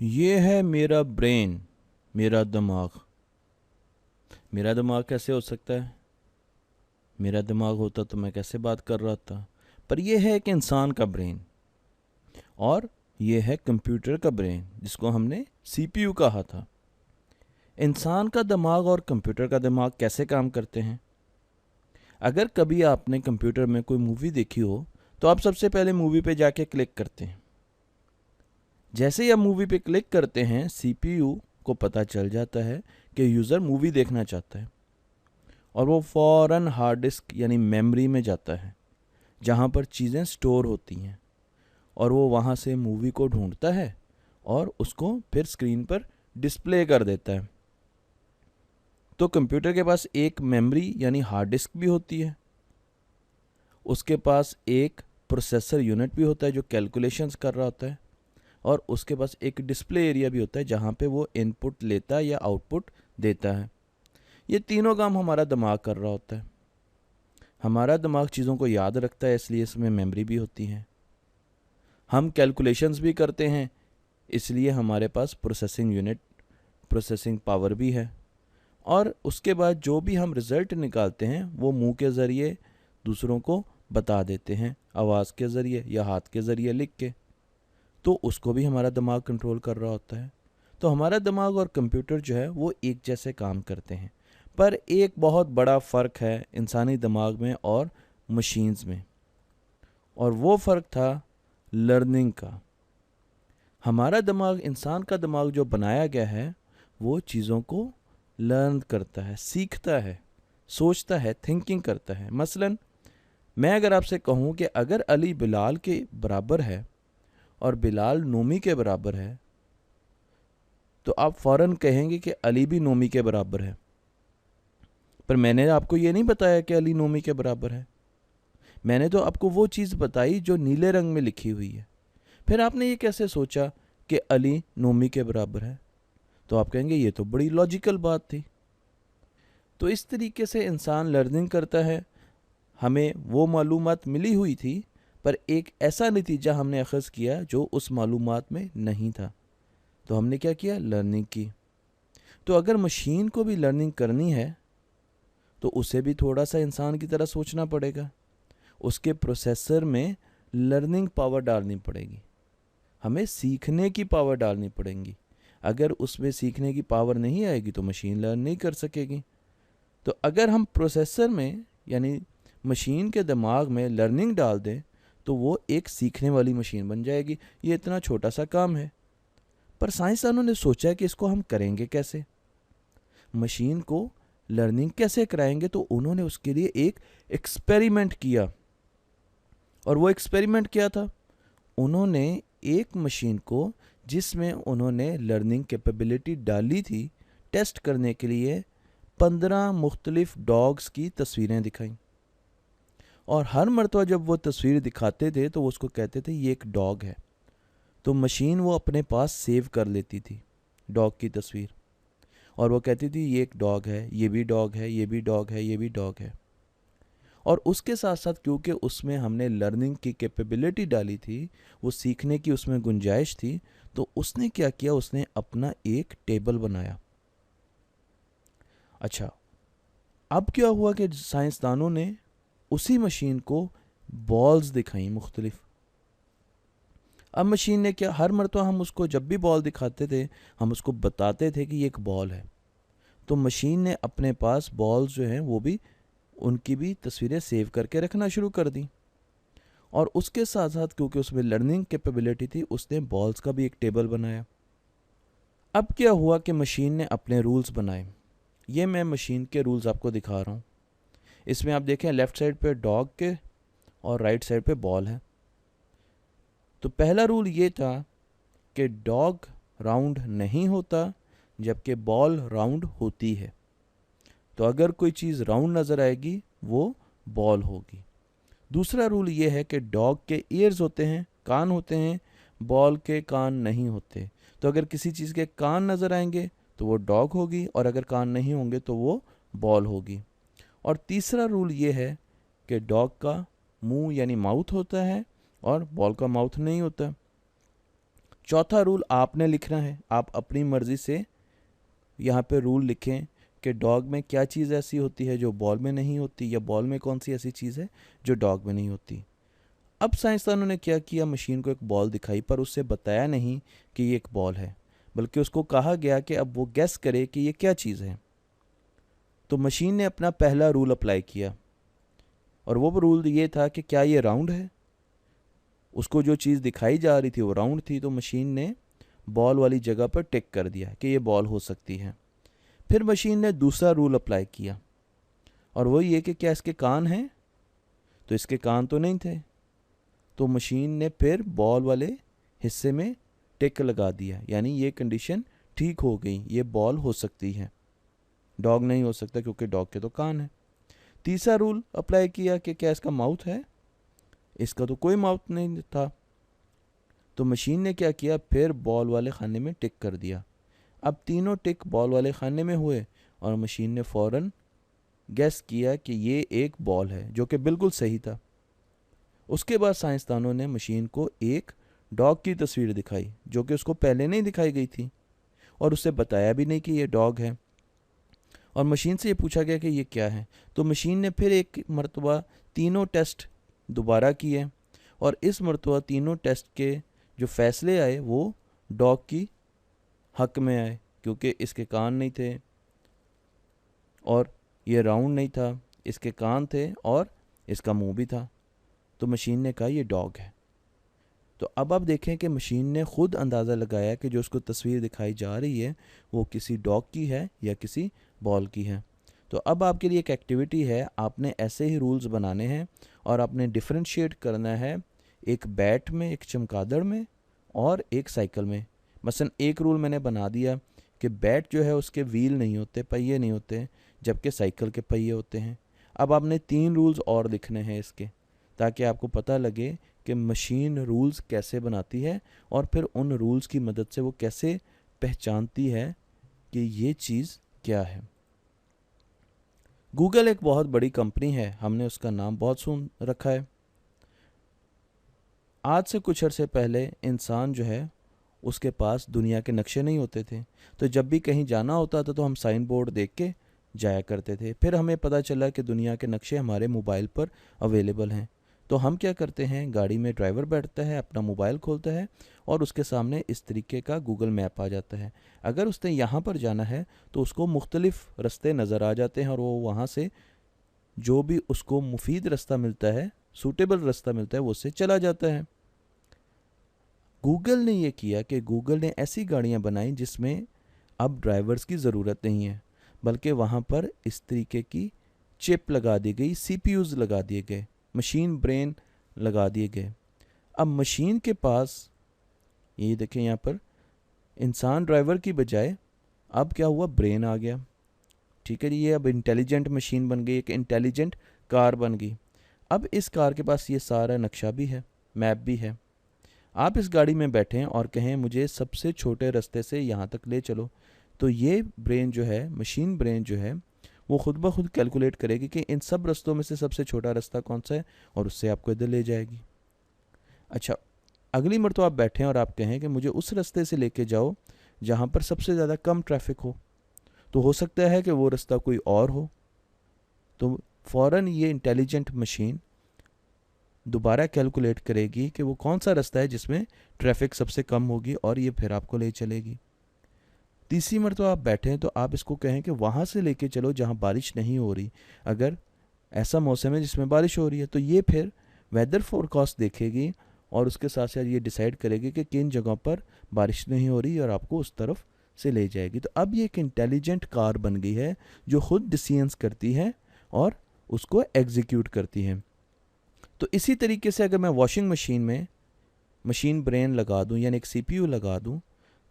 ये है मेरा ब्रेन, मेरा दिमाग। मेरा दिमाग कैसे हो सकता है? मेरा दिमाग होता तो मैं कैसे बात कर रहा था? पर यह है एक इंसान का ब्रेन, और ये है कंप्यूटर का ब्रेन जिसको हमने सीपीयू कहा था। इंसान का दिमाग और कंप्यूटर का दिमाग कैसे काम करते हैं? अगर कभी आपने कंप्यूटर में कोई मूवी देखी हो तो आप सबसे पहले मूवी पे जाके क्लिक करते हैं। जैसे ही आप मूवी पे क्लिक करते हैं, सीपीयू को पता चल जाता है कि यूज़र मूवी देखना चाहता है, और वो फ़ौरन हार्ड डिस्क यानी मेमोरी में जाता है जहाँ पर चीज़ें स्टोर होती हैं, और वो वहाँ से मूवी को ढूंढता है और उसको फिर स्क्रीन पर डिस्प्ले कर देता है। तो कंप्यूटर के पास एक मेमोरी यानी हार्ड डिस्क भी होती है, उसके पास एक प्रोसेसर यूनिट भी होता है जो कैलकुलेशंस कर रहा होता है, और उसके पास एक डिस्प्ले एरिया भी होता है जहाँ पे वो इनपुट लेता है या आउटपुट देता है। ये तीनों काम हमारा दिमाग कर रहा होता है। हमारा दिमाग चीज़ों को याद रखता है, इसलिए इसमें मेमोरी भी होती है। हम कैलकुलेशंस भी करते हैं, इसलिए हमारे पास प्रोसेसिंग यूनिट, प्रोसेसिंग पावर भी है। और उसके बाद जो भी हम रिज़ल्ट निकालते हैं वो मुंह के ज़रिए दूसरों को बता देते हैं, आवाज़ के ज़रिए या हाथ के ज़रिए लिख के। तो उसको भी हमारा दिमाग कंट्रोल कर रहा होता है। तो हमारा दिमाग और कंप्यूटर जो है वो एक जैसे काम करते हैं, पर एक बहुत बड़ा फ़र्क है इंसानी दिमाग में और मशीन्स में, और वो फ़र्क था लर्निंग का। हमारा दिमाग, इंसान का दिमाग जो बनाया गया है, वो चीज़ों को लर्न करता है, सीखता है, सोचता है, थिंकिंग करता है। मसलन मैं अगर आपसे कहूँ कि अगर अली बिलाल के बराबर है और बिलाल नोमी के बराबर है, तो आप फ़ौरन कहेंगे कि अली भी नोमी के बराबर है। पर मैंने आपको ये नहीं बताया कि अली नोमी के बराबर है। मैंने तो आपको वो चीज़ बताई जो नीले रंग में लिखी हुई है। फिर आपने ये कैसे सोचा कि अली नोमी के बराबर है? तो आप कहेंगे ये तो बड़ी लॉजिकल बात थी। तो इस तरीके से इंसान लर्निंग करता है। हमें वो मालूमात मिली हुई थी, पर एक ऐसा नतीजा हमने अखज़ किया जो उस मालूमात में नहीं था। तो हमने क्या किया? लर्निंग की। तो अगर मशीन को भी लर्निंग करनी है तो उसे भी थोड़ा सा इंसान की तरह सोचना पड़ेगा। उसके प्रोसेसर में लर्निंग पावर डालनी पड़ेगी, हमें सीखने की पावर डालनी पड़ेगी। अगर उसमें सीखने की पावर नहीं आएगी तो मशीन लर्न नहीं कर सकेगी। तो अगर हम प्रोसेसर में यानी मशीन के दिमाग में लर्निंग डाल दें तो वो एक सीखने वाली मशीन बन जाएगी। ये इतना छोटा सा काम है, पर साइंसदानों ने सोचा कि इसको हम करेंगे कैसे, मशीन को लर्निंग कैसे कराएंगे। तो उन्होंने उसके लिए एक एक्सपेरिमेंट किया। और वो एक्सपेरिमेंट क्या था? उन्होंने एक मशीन को, जिसमें उन्होंने लर्निंग कैपेबिलिटी डाली थी, टेस्ट करने के लिए 15 मुख्तलिफ डॉग्स की तस्वीरें दिखाई। और हर मरतबा जब वो तस्वीर दिखाते थे तो वो उसको कहते थे ये एक डॉग है। तो मशीन वो अपने पास सेव कर लेती थी डॉग की तस्वीर, और वो कहती थी ये एक डॉग है, ये भी डॉग है, ये भी डॉग है, ये भी डॉग है। और उसके साथ साथ क्योंकि उसमें हमने लर्निंग की कैपेबिलिटी डाली थी, वो सीखने की उसमें गुंजाइश थी, तो उसने क्या किया? उसने अपना एक टेबल बनाया। अच्छा, अब क्या हुआ कि साइंसदानों ने उसी मशीन को बॉल्स दिखाई मुख्तलिफ। अब मशीन ने क्या, हर मरतबा हम उसको जब भी बॉल दिखाते थे हम उसको बताते थे कि ये एक बॉल है। तो मशीन ने अपने पास बॉल्स जो हैं वो भी, उनकी भी तस्वीरें सेव करके रखना शुरू कर दी। और उसके साथ साथ क्योंकि उसमें लर्निंग कैपेबिलिटी थी, उसने बॉल्स का भी एक टेबल बनाया। अब क्या हुआ कि मशीन ने अपने रूल्स बनाए। ये मैं मशीन के रूल्स आपको दिखा रहा हूँ। इसमें आप देखें, लेफ़्ट साइड पे डॉग के और राइट साइड पे बॉल है। तो पहला रूल ये था कि डॉग राउंड नहीं होता जबकि बॉल राउंड होती है। तो अगर कोई चीज़ राउंड नज़र आएगी वो बॉल होगी। दूसरा रूल ये है कि डॉग के ईयर्स होते हैं, कान होते हैं, बॉल के कान नहीं होते। तो अगर किसी चीज़ के कान नज़र आएंगे तो वो डॉग होगी, और अगर कान नहीं होंगे तो वो बॉल होगी। और तीसरा रूल ये है कि डॉग का मुंह यानी माउथ होता है और बॉल का माउथ नहीं होता। चौथा रूल आपने लिखना है, आप अपनी मर्ज़ी से यहाँ पे रूल लिखें कि डॉग में क्या चीज़ ऐसी होती है जो बॉल में नहीं होती, या बॉल में कौन सी ऐसी चीज़ है जो डॉग में नहीं होती। अब साइंसदानों ने क्या किया, मशीन को एक बॉल दिखाई, पर उससे बताया नहीं कि ये एक बॉल है, बल्कि उसको कहा गया कि अब वो गैस करे कि ये क्या चीज़ है। तो मशीन ने अपना पहला रूल अप्लाई किया, और वो रूल ये था कि क्या ये राउंड है। उसको जो चीज़ दिखाई जा रही थी वो राउंड थी, तो मशीन ने बॉल वाली जगह पर टिक कर दिया कि ये बॉल हो सकती है। फिर मशीन ने दूसरा रूल अप्लाई किया, और वो ये कि क्या इसके कान हैं, तो इसके कान तो नहीं थे। तो मशीन ने फिर बॉल वाले हिस्से में टिक लगा दिया, यानी ये कंडीशन ठीक हो गई, ये बॉल हो सकती है, डॉग नहीं हो सकता क्योंकि डॉग के तो कान हैं। तीसरा रूल अप्लाई किया कि क्या इसका माउथ है, इसका तो कोई माउथ नहीं था। तो मशीन ने क्या किया, फिर बॉल वाले खाने में टिक कर दिया। अब तीनों टिक बॉल वाले खाने में हुए, और मशीन ने फ़ौरन गैस किया कि ये एक बॉल है, जो कि बिल्कुल सही था। उसके बाद साइंसदानों ने मशीन को एक डॉग की तस्वीर दिखाई, जो कि उसको पहले नहीं दिखाई गई थी, और उससे बताया भी नहीं कि ये डॉग है। और मशीन से ये पूछा गया कि ये क्या है। तो मशीन ने फिर एक मरतबा तीनों टेस्ट दोबारा किए, और इस मरतबा तीनों टेस्ट के जो फैसले आए वो डॉग की हक में आए, क्योंकि इसके कान नहीं थे, और ये राउंड नहीं था, इसके कान थे और इसका मुंह भी था। तो मशीन ने कहा ये डॉग है। तो अब आप देखें कि मशीन ने खुद अंदाज़ा लगाया कि जो उसको तस्वीर दिखाई जा रही है वो किसी डॉग की है या किसी बॉल की है। तो अब आपके लिए एक एक्टिविटी है, आपने ऐसे ही रूल्स बनाने हैं, और आपने डिफ्रेंशिएट करना है एक बैट में, एक चमगादड़ में, और एक साइकिल में। मसलन एक रूल मैंने बना दिया कि बैट जो है उसके व्हील नहीं होते, पहिए नहीं होते, जबकि साइकिल के पहिए होते हैं। अब आपने 3 रूल्स और लिखने हैं इसके, ताकि आपको पता लगे कि मशीन रूल्स कैसे बनाती है, और फिर उन रूल्स की मदद से वो कैसे पहचानती है कि ये चीज़ क्या है। गूगल एक बहुत बड़ी कंपनी है, हमने उसका नाम बहुत सुन रखा है। आज से कुछ अर्से पहले इंसान जो है उसके पास दुनिया के नक्शे नहीं होते थे, तो जब भी कहीं जाना होता था तो हम साइन बोर्ड देख के जाया करते थे। फिर हमें पता चला कि दुनिया के नक्शे हमारे मोबाइल पर अवेलेबल हैं। तो हम क्या करते हैं, गाड़ी में ड्राइवर बैठता है, अपना मोबाइल खोलता है, और उसके सामने इस तरीके का गूगल मैप आ जाता है। अगर उसने यहाँ पर जाना है तो उसको मुख्तलिफ रास्ते नज़र आ जाते हैं, और वो वहाँ से जो भी उसको मुफीद रास्ता मिलता है, सूटेबल रास्ता मिलता है, वो उससे चला जाता है। गूगल ने ये किया कि गूगल ने ऐसी गाड़ियाँ बनाई जिसमें अब ड्राइवर्स की ज़रूरत नहीं है, बल्कि वहाँ पर इस तरीके की चिप लगा दी गई, सीपीयूज़ लगा दिए गए, मशीन ब्रेन लगा दिए गए। अब मशीन के पास, ये देखें यहाँ पर, इंसान ड्राइवर की बजाय अब क्या हुआ, ब्रेन आ गया। ठीक है जी, ये अब इंटेलिजेंट मशीन बन गई, एक इंटेलिजेंट कार बन गई। अब इस कार के पास ये सारा नक्शा भी है, मैप भी है। आप इस गाड़ी में बैठें और कहें मुझे सबसे छोटे रास्ते से यहाँ तक ले चलो, तो ये ब्रेन जो है, मशीन ब्रेन जो है, वो खुद ब खुद कैलकुलेट करेगी कि इन सब रास्तों में से सबसे छोटा रास्ता कौन सा है, और उससे आपको इधर ले जाएगी। अच्छा, अगली मरतबा आप बैठें और आप कहें कि मुझे उस रास्ते से लेके जाओ जहाँ पर सबसे ज़्यादा कम ट्रैफिक हो, तो हो सकता है कि वो रास्ता कोई और हो। तो फ़ौरन ये इंटेलिजेंट मशीन दोबारा कैलकुलेट करेगी कि वो कौन सा रास्ता है जिसमें ट्रैफिक सबसे कम होगी, और ये फिर आपको ले चलेगी। तीसरी मरतबा आप बैठें तो आप इसको कहें कि वहाँ से लेके चलो जहाँ बारिश नहीं हो रही। अगर ऐसा मौसम है जिसमें बारिश हो रही है, तो ये फिर वेदर फोरकास्ट देखेगी, और उसके साथ साथ ये डिसाइड करेगी कि किन जगहों पर बारिश नहीं हो रही, और आपको उस तरफ से ले जाएगी। तो अब ये एक इंटेलिजेंट कार बन गई है जो खुद डिसीजंस करती है और उसको एग्जीक्यूट करती है। तो इसी तरीके से अगर मैं वॉशिंग मशीन में मशीन ब्रेन लगा दूं, यानी एक सीपीयू लगा दूं,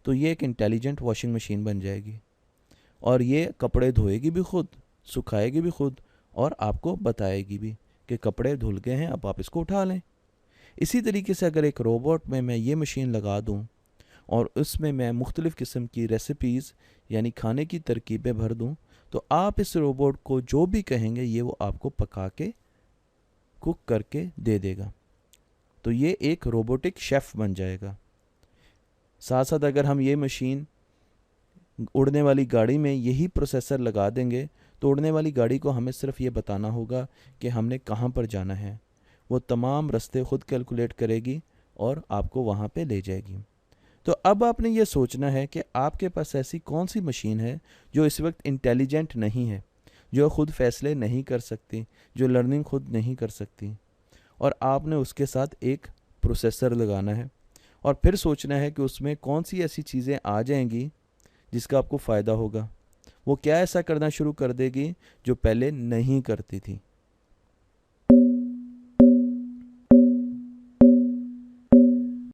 तो ये एक इंटेलिजेंट वॉशिंग मशीन बन जाएगी, और ये कपड़े धोएगी भी खुद, सुखाएगी भी खुद, और आपको बताएगी भी कि कपड़े धुल गए हैं, अब आप इसको उठा लें। इसी तरीके से अगर एक रोबोट में मैं ये मशीन लगा दूं, और उसमें मैं मुख्तलिफ़ किस्म की रेसिपीज़ यानी खाने की तरकीबें भर दूं, तो आप इस रोबोट को जो भी कहेंगे ये वो आपको पका के, कुक करके दे देगा। तो ये एक रोबोटिक शेफ़ बन जाएगा। साथ साथ अगर हम ये मशीन उड़ने वाली गाड़ी में यही प्रोसेसर लगा देंगे तो उड़ने वाली गाड़ी को हमें सिर्फ ये बताना होगा कि हमने कहाँ पर जाना है। वो तमाम रास्ते खुद कैलकुलेट करेगी और आपको वहाँ पे ले जाएगी। तो अब आपने ये सोचना है कि आपके पास ऐसी कौन सी मशीन है जो इस वक्त इंटेलिजेंट नहीं है, जो खुद फैसले नहीं कर सकती, जो लर्निंग खुद नहीं कर सकती, और आपने उसके साथ एक प्रोसेसर लगाना है और फिर सोचना है कि उसमें कौन सी ऐसी चीज़ें आ जाएंगी जिसका आपको फ़ायदा होगा। वो क्या ऐसा करना शुरू कर देगी जो पहले नहीं करती थी।